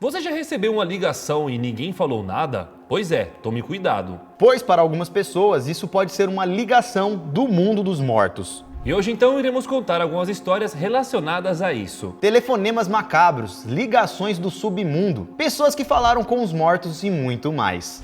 Você já recebeu uma ligação e ninguém falou nada? Pois é, tome cuidado. Pois para algumas pessoas isso pode ser uma ligação do mundo dos mortos. E hoje então iremos contar algumas histórias relacionadas a isso. Telefonemas macabros, ligações do submundo, pessoas que falaram com os mortos e muito mais.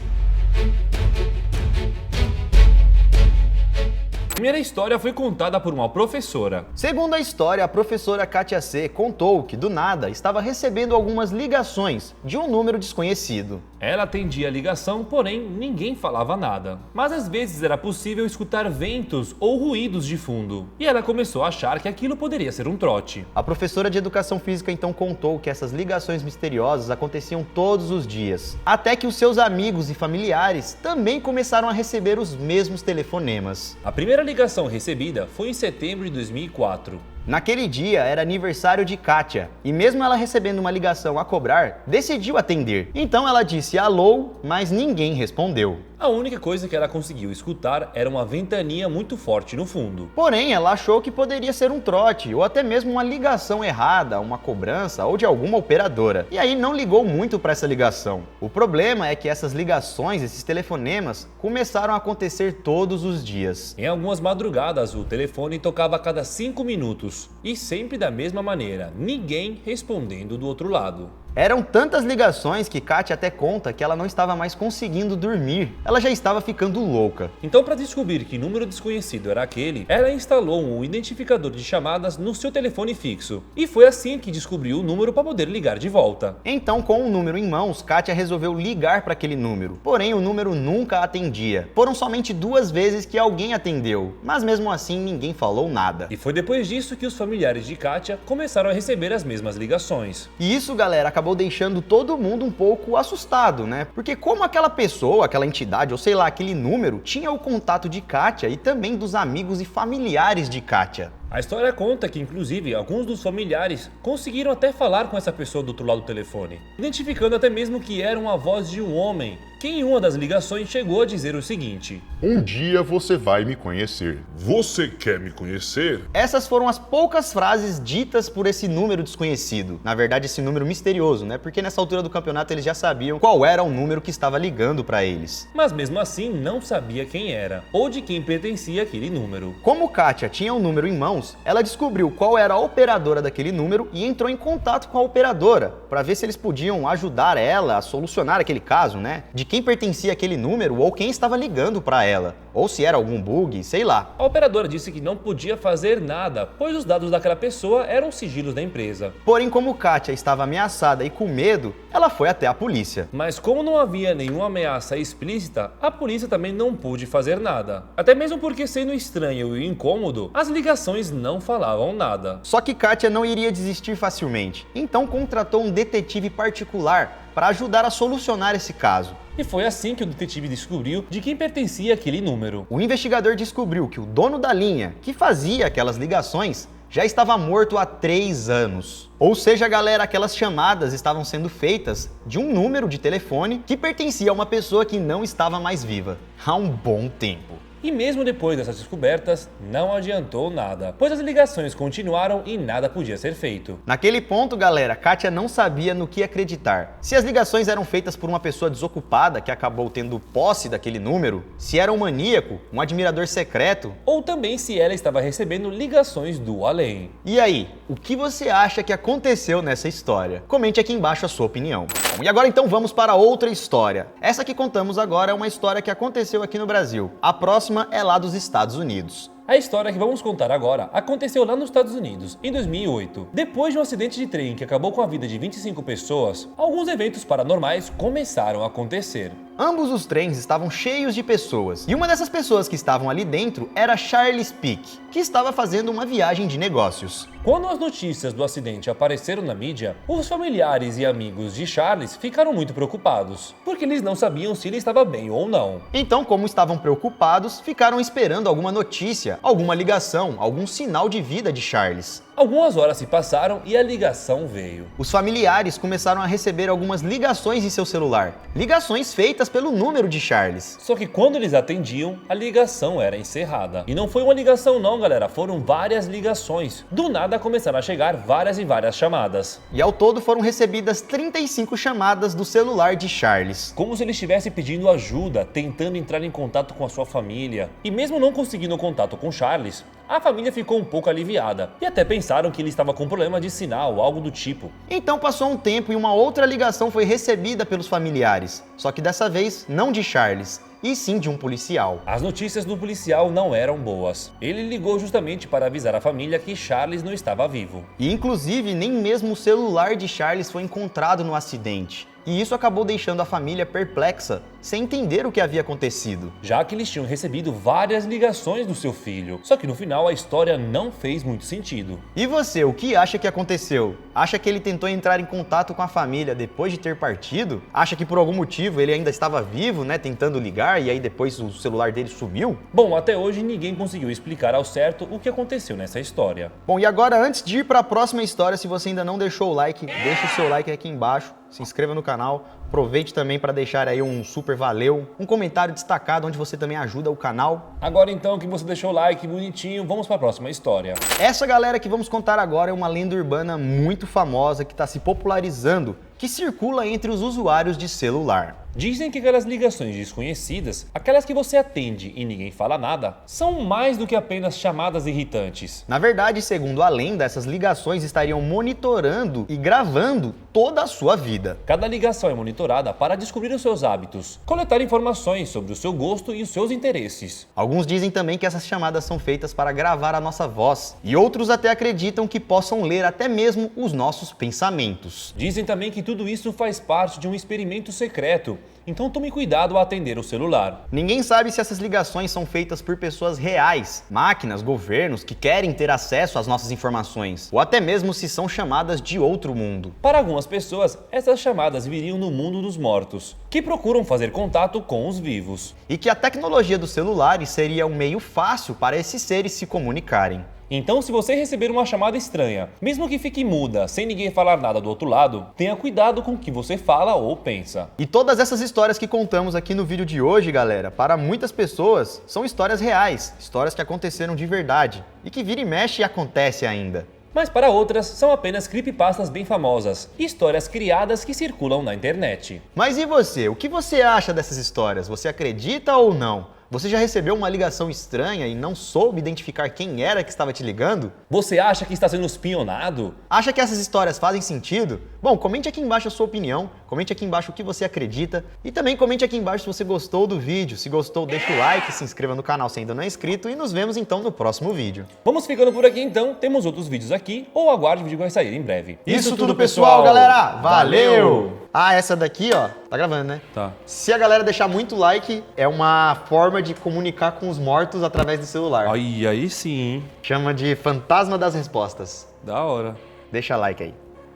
A primeira história foi contada por uma professora. Segundo a história, a professora Kátia C. contou que do nada estava recebendo algumas ligações de um número desconhecido. Ela atendia a ligação, porém ninguém falava nada. Mas às vezes era possível escutar ventos ou ruídos de fundo. E ela começou a achar que aquilo poderia ser um trote. A professora de educação física então contou que essas ligações misteriosas aconteciam todos os dias, até que os seus amigos e familiares também começaram a receber os mesmos telefonemas. A primeira ligação recebida foi em setembro de 2004. Naquele dia era aniversário de Kátia, e mesmo ela recebendo uma ligação a cobrar, decidiu atender. Então ela disse alô, mas ninguém respondeu. A única coisa que ela conseguiu escutar era uma ventania muito forte no fundo. Porém, ela achou que poderia ser um trote, ou até mesmo uma ligação errada, uma cobrança ou de alguma operadora. E aí não ligou muito para essa ligação. O problema é que essas ligações, esses telefonemas, começaram a acontecer todos os dias. Em algumas madrugadas, o telefone tocava a cada 5 minutos. E sempre da mesma maneira, ninguém respondendo do outro lado. Eram tantas ligações que Kátia até conta que ela não estava mais conseguindo dormir. Ela já estava ficando louca. Então, para descobrir que número desconhecido era aquele, ela instalou um identificador de chamadas no seu telefone fixo. E foi assim que descobriu o número para poder ligar de volta. Então, com o número em mãos, Kátia resolveu ligar para aquele número. Porém, o número nunca atendia. Foram somente 2 vezes que alguém atendeu, mas mesmo assim ninguém falou nada. E foi depois disso que os familiares de Kátia começaram a receber as mesmas ligações. E isso, galera, acabou deixando todo mundo um pouco assustado, né? Porque como aquela pessoa, aquela entidade, ou sei lá, aquele número, tinha o contato de Kátia e também dos amigos e familiares de Kátia. A história conta que, inclusive, alguns dos familiares conseguiram até falar com essa pessoa do outro lado do telefone, identificando até mesmo que era uma voz de um homem, que em uma das ligações chegou a dizer o seguinte: "Um dia você vai me conhecer. Você quer me conhecer?" Essas foram as poucas frases ditas por esse número desconhecido. Na verdade, esse número misterioso, né? Porque nessa altura do campeonato eles já sabiam qual era o número que estava ligando para eles. Mas mesmo assim não sabia quem era, ou de quem pertencia aquele número. Como Kátia tinha o número em mãos, ela descobriu qual era a operadora daquele número e entrou em contato com a operadora para ver se eles podiam ajudar ela a solucionar aquele caso, né? De quem pertencia aquele número ou quem estava ligando para ela, ou se era algum bug, sei lá. A operadora disse que não podia fazer nada, pois os dados daquela pessoa eram sigilos da empresa. Porém, como Kátia estava ameaçada e com medo, ela foi até a polícia. Mas como não havia nenhuma ameaça explícita, a polícia também não pôde fazer nada. Até mesmo porque, sendo estranho e incômodo, as ligações não falavam nada. Só que Kátia não iria desistir facilmente, então contratou um detetive particular para ajudar a solucionar esse caso. E foi assim que o detetive descobriu de quem pertencia aquele número. O investigador descobriu que o dono da linha, que fazia aquelas ligações, já estava morto há 3 anos. Ou seja, galera, aquelas chamadas estavam sendo feitas de um número de telefone que pertencia a uma pessoa que não estava mais viva há um bom tempo. E mesmo depois dessas descobertas, não adiantou nada, pois as ligações continuaram e nada podia ser feito. Naquele ponto, galera, Kátia não sabia no que acreditar. Se as ligações eram feitas por uma pessoa desocupada que acabou tendo posse daquele número, se era um maníaco, um admirador secreto, ou também se ela estava recebendo ligações do além. E aí, o que você acha que aconteceu nessa história? Comente aqui embaixo a sua opinião. Bom, e agora então vamos para outra história. Essa que contamos agora é uma história que aconteceu aqui no Brasil. A próxima é lá dos Estados Unidos. A história que vamos contar agora aconteceu lá nos Estados Unidos, em 2008. Depois de um acidente de trem que acabou com a vida de 25 pessoas, alguns eventos paranormais começaram a acontecer. Ambos os trens estavam cheios de pessoas, e uma dessas pessoas que estavam ali dentro era Charles Pick, que estava fazendo uma viagem de negócios. Quando as notícias do acidente apareceram na mídia, os familiares e amigos de Charles ficaram muito preocupados, porque eles não sabiam se ele estava bem ou não. Então, como estavam preocupados, ficaram esperando alguma notícia, alguma ligação, algum sinal de vida de Charles. Algumas horas se passaram e a ligação veio. Os familiares começaram a receber algumas ligações em seu celular. Ligações feitas pelo número de Charles. Só que quando eles atendiam, a ligação era encerrada. E não foi uma ligação não, galera, foram várias ligações. Do nada começaram a chegar várias e várias chamadas. E ao todo foram recebidas 35 chamadas do celular de Charles. Como se ele estivesse pedindo ajuda, tentando entrar em contato com a sua família. E mesmo não conseguindo contato com Charles, a família ficou um pouco aliviada. E até pensaram que ele estava com problema de sinal, algo do tipo. Então passou um tempo e uma outra ligação foi recebida pelos familiares. Só que dessa vez não de Charles, e sim de um policial. As notícias do policial não eram boas. Ele ligou justamente para avisar a família que Charles não estava vivo. E inclusive nem mesmo o celular de Charles foi encontrado no acidente. E isso acabou deixando a família perplexa, sem entender o que havia acontecido. Já que eles tinham recebido várias ligações do seu filho. Só que no final a história não fez muito sentido. E você, o que acha que aconteceu? Acha que ele tentou entrar em contato com a família depois de ter partido? Acha que por algum motivo ele ainda estava vivo, né, tentando ligar e aí depois o celular dele sumiu? Bom, até hoje ninguém conseguiu explicar ao certo o que aconteceu nessa história. Bom, e agora antes de ir para a próxima história, se você ainda não deixou o like, deixa o seu like aqui embaixo. Se inscreva no canal, aproveite também para deixar aí um super valeu, um comentário destacado onde você também ajuda o canal. Agora então que você deixou o like bonitinho, vamos para a próxima história. Essa galera que vamos contar agora é uma lenda urbana muito famosa que está se popularizando, que circula entre os usuários de celular. Dizem que aquelas ligações desconhecidas, aquelas que você atende e ninguém fala nada, são mais do que apenas chamadas irritantes. Na verdade, segundo a lenda, essas ligações estariam monitorando e gravando toda a sua vida. Cada ligação é monitorada para descobrir os seus hábitos, coletar informações sobre o seu gosto e os seus interesses. Alguns dizem também que essas chamadas são feitas para gravar a nossa voz, e outros até acreditam que possam ler até mesmo os nossos pensamentos. Dizem também que tudo isso faz parte de um experimento secreto, então tome cuidado ao atender o celular. Ninguém sabe se essas ligações são feitas por pessoas reais, máquinas, governos que querem ter acesso às nossas informações, ou até mesmo se são chamadas de outro mundo. Para algumas pessoas, essas chamadas viriam no mundo dos mortos, que procuram fazer contato com os vivos. E que a tecnologia dos celulares seria um meio fácil para esses seres se comunicarem. Então, se você receber uma chamada estranha, mesmo que fique muda, sem ninguém falar nada do outro lado, tenha cuidado com o que você fala ou pensa. E todas essas histórias que contamos aqui no vídeo de hoje, galera, para muitas pessoas, são histórias reais, histórias que aconteceram de verdade e que vira e mexe e acontece ainda. Mas para outras, são apenas creepypastas bem famosas, histórias criadas que circulam na internet. Mas e você? O que você acha dessas histórias? Você acredita ou não? Você já recebeu uma ligação estranha e não soube identificar quem era que estava te ligando? Você acha que está sendo espionado? Acha que essas histórias fazem sentido? Bom, comente aqui embaixo a sua opinião, comente aqui embaixo o que você acredita e também comente aqui embaixo se você gostou do vídeo. Se gostou, deixa o like, se inscreva no canal se ainda não é inscrito e nos vemos então no próximo vídeo. Vamos ficando por aqui então, temos outros vídeos aqui ou aguarde o vídeo que vai sair em breve. Isso tudo, pessoal, galera! Valeu! Ah, essa daqui, ó, tá gravando, né? Tá. Se a galera deixar muito like, é uma forma de comunicar com os mortos através do celular. Aí sim, hein? Chama de fantasma das respostas. Da hora. Deixa like aí.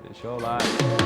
Deixa o like.